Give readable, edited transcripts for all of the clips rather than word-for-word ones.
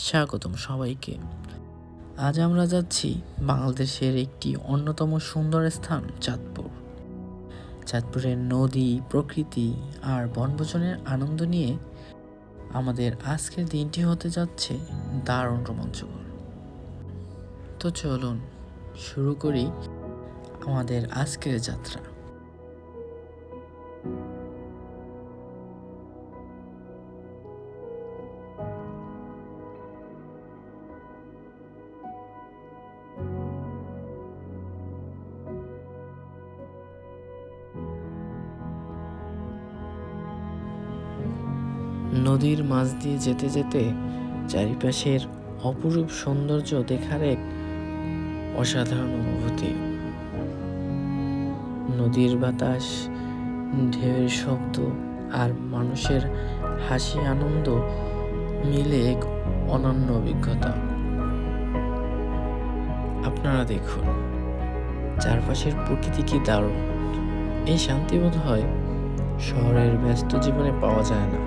স্বাগতম সবাইকে। আজ আমরা যাচ্ছি বাংলাদেশের একটি অন্যতম সুন্দর স্থান চাঁদপুর। চাঁদপুরের নদী, প্রকৃতি আর বনভোজনের আনন্দ নিয়ে আমাদের আজকের দিনটি হতে যাচ্ছে দারুণ রোমাঞ্চকর। তো চলুন শুরু করি আমাদের আজকের যাত্রা। নদীর মাঝ দিয়ে যেতে যেতে চারিপাশের অপরূপ সৌন্দর্য দেখার এক অসাধারণ অনুভূতি। নদীর বাতাস, ঢেউয়ের শব্দ আর মানুষের হাসি আনন্দ মিলে এক অনন্য অভিজ্ঞতা। আপনারা দেখুন চারপাশের প্রকৃতি কি দারুণ। এই শান্তি বোধ হয় শহরের ব্যস্ত জীবনে পাওয়া যায় না।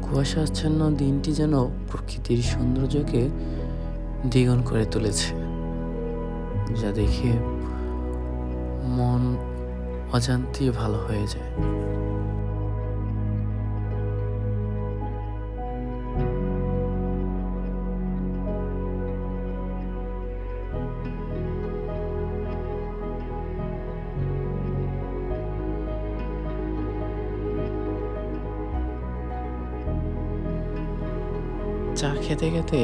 কুয়াশাচ্ছন্ন দিনটি যেন প্রকৃতির সৌন্দর্যকে দ্বিগুণ করে তুলেছে, যা দেখে মন অজান্তেই ভালো হয়ে যায়। চা খেতে খেতে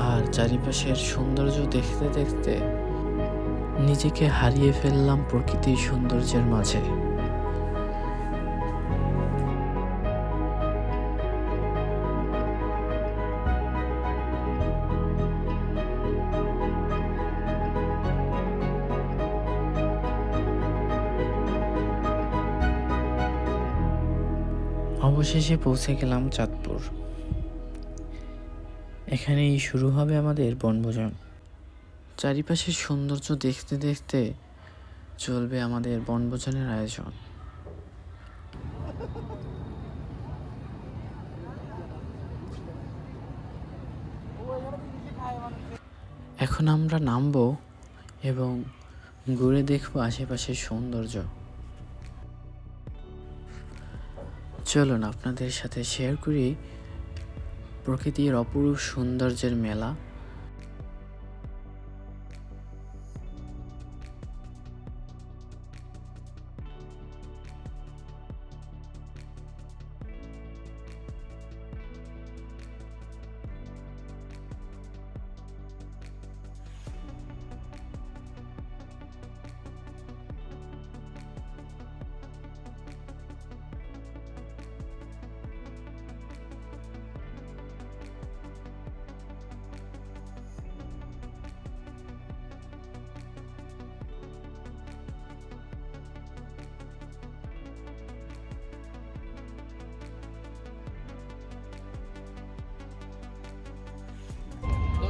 আর চারিপাশের সৌন্দর্য দেখতে দেখতে নিজেকে হারিয়ে ফেললাম প্রকৃতির সৌন্দর্যের মাঝে। অবশেষে পৌঁছে গেলাম চাঁদপুর। এখানেই শুরু হবে আমাদের বনভোজন। চারিপাশের সৌন্দর্য দেখতে দেখতে চলবে আমাদের বনভোজনের আয়োজন। এখন আমরা নামবো এবং ঘুরে দেখবো আশেপাশের সৌন্দর্য। চলুন আপনাদের সাথে শেয়ার করি প্রকৃতির অপরূপ সৌন্দর্যের মেলা।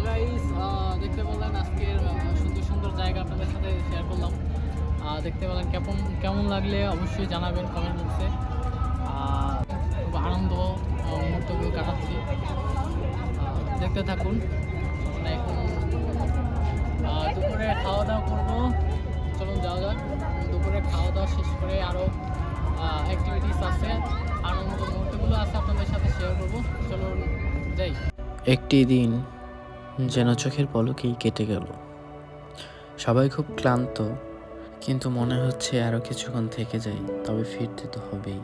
গাইস, দেখতে পেলেন আজকের সুন্দর সুন্দর জায়গা আপনাদের সাথে শেয়ার করলাম। দেখতে পেলেন কেমন লাগলে অবশ্যই জানাবেন কমেন্ট বক্সে। খুব আনন্দ মুহূর্তগুলো কাটাচ্ছি, দেখতে থাকুন। আমরা এখন দুপুরে খাওয়া দাওয়া করবো। চলুন যাওয়া যাক। দুপুরে খাওয়া দাওয়া শেষ করে আরও অ্যাক্টিভিটিস আছে, আনন্দ মুহূর্তগুলো আছে, আপনাদের সাথে শেয়ার করবো। চলুন যাই। একটি দিন যেন চোখের পলকেই কেটে গেল। সবাই খুব ক্লান্ত, কিন্তু মনে হচ্ছে আরো কিছুক্ষণ থেকে যাই, তবে ফিরতে তো হবেই।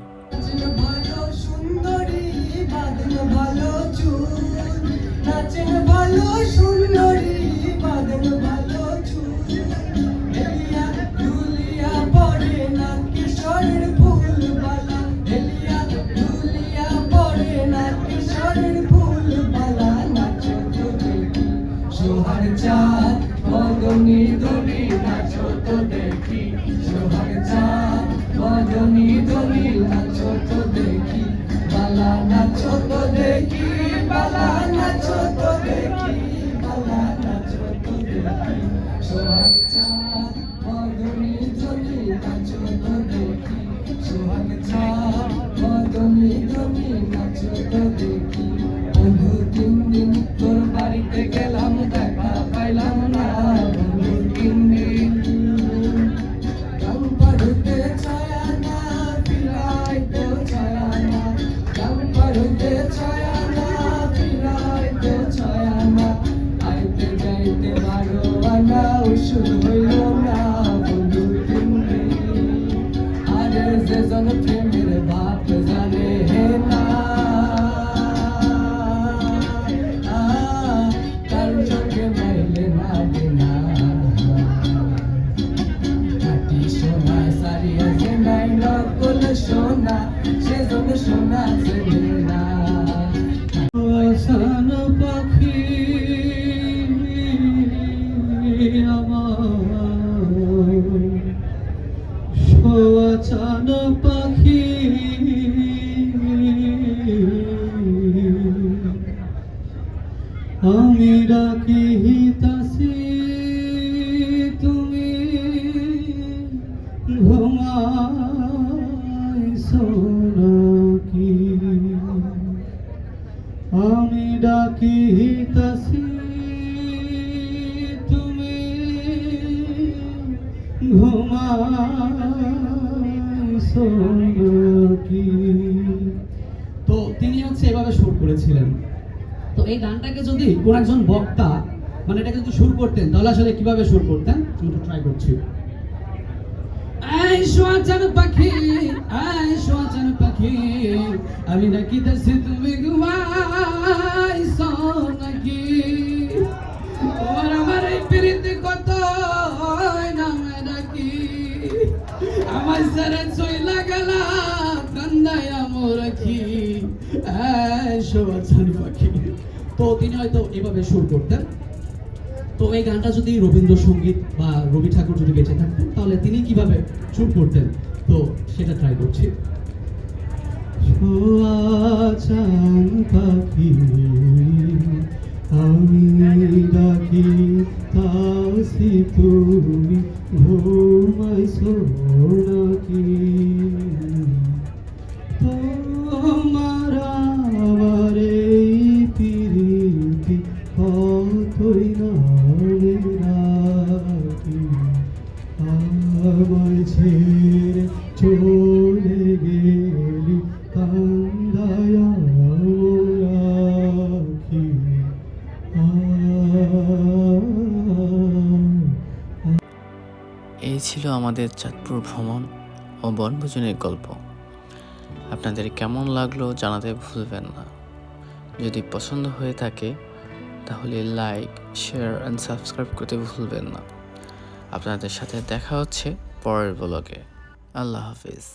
চাঁদ বদনি দড়ি নাচো তো দেখি সোহাগ চাঁদ নাচো তো দেখি সোহাগ চাঁদ বদনে তুমি নাচো তো দেখি বন্ধু 3 দিন তোর বাড়িতে গেলাম দেখা পাইলাম না বন্ধু 3 দিন গান পাড়ুতে ছায়া না ফিরাই তো ছায়া না গান পাড়ুতে ছায়া না ফিরাই তো ছায়া না আইতে যাইতে বারো আনা উসুল হইল না বন্ধু 3 দিন আরে যে জন প্রেমের বাপ জানে হে না তার চোখে মাইলে না দেনা খাটি সোনা সারিয়া যে নাই নকল সোনা সেজন সোনা চেনে না আসান পাখি আমার সোয়াচান পাখি আমি ডাকি তাসি তুমি ঘুমাইছো নাকি আমি ডাকি তাসি তুমি ঘুমাইছো নাকি তো তিনি হচ্ছে এভাবে সুর করেছিলেন। তো এই গানটাকে যদি কোন একজন বক্তা মানে এটাকে যদি সুর করতেন তাহলে আসলে কিভাবে সুর করতেন আমি একটু ট্রাই করছি। আই সোয়াচান পাখি আই সোয়াচান পাখি আমি নাকি দেশে তুমি ঘুমাইছো নাকি ওর আমার এই প্রীতি কত নামে নাকি আমার সারা চইলা গেলা কান্দায়া মোরাখি আই সোয়াচান পাখি। তো তিনি হয়তো এভাবে সুর করতেন। তো এই গানটা যদি রবীন্দ্রসঙ্গীত বা রবি ঠাকুর যদি বেঁচে থাকতেন তাহলে তিনি কিভাবে সুর করতেন তো সেটা ট্রাই করছি। সোয়াচান পাখি আমি ডাকি তাসি তুমি ঘুমাইছো নাকি তোমার আমার এই প্রীতি কতই নামে রাখি আমায় ছেড়ে চলে গেলি কান্দায়া রাখি এই ছিল আমাদের চাঁদপুর ভ্রমণ ও বনভোজনের গল্প। আপনাদের কেমন লাগলো জানাতে ভুলবেন না। যদি পছন্দ হয়ে থাকে তাহলে লাইক, শেয়ার অ্যান্ড সাবস্ক্রাইব করতে ভুলবেন না। আপনাদের সাথে দেখা হচ্ছে পরের ব্লগে। আল্লাহ হাফিজ।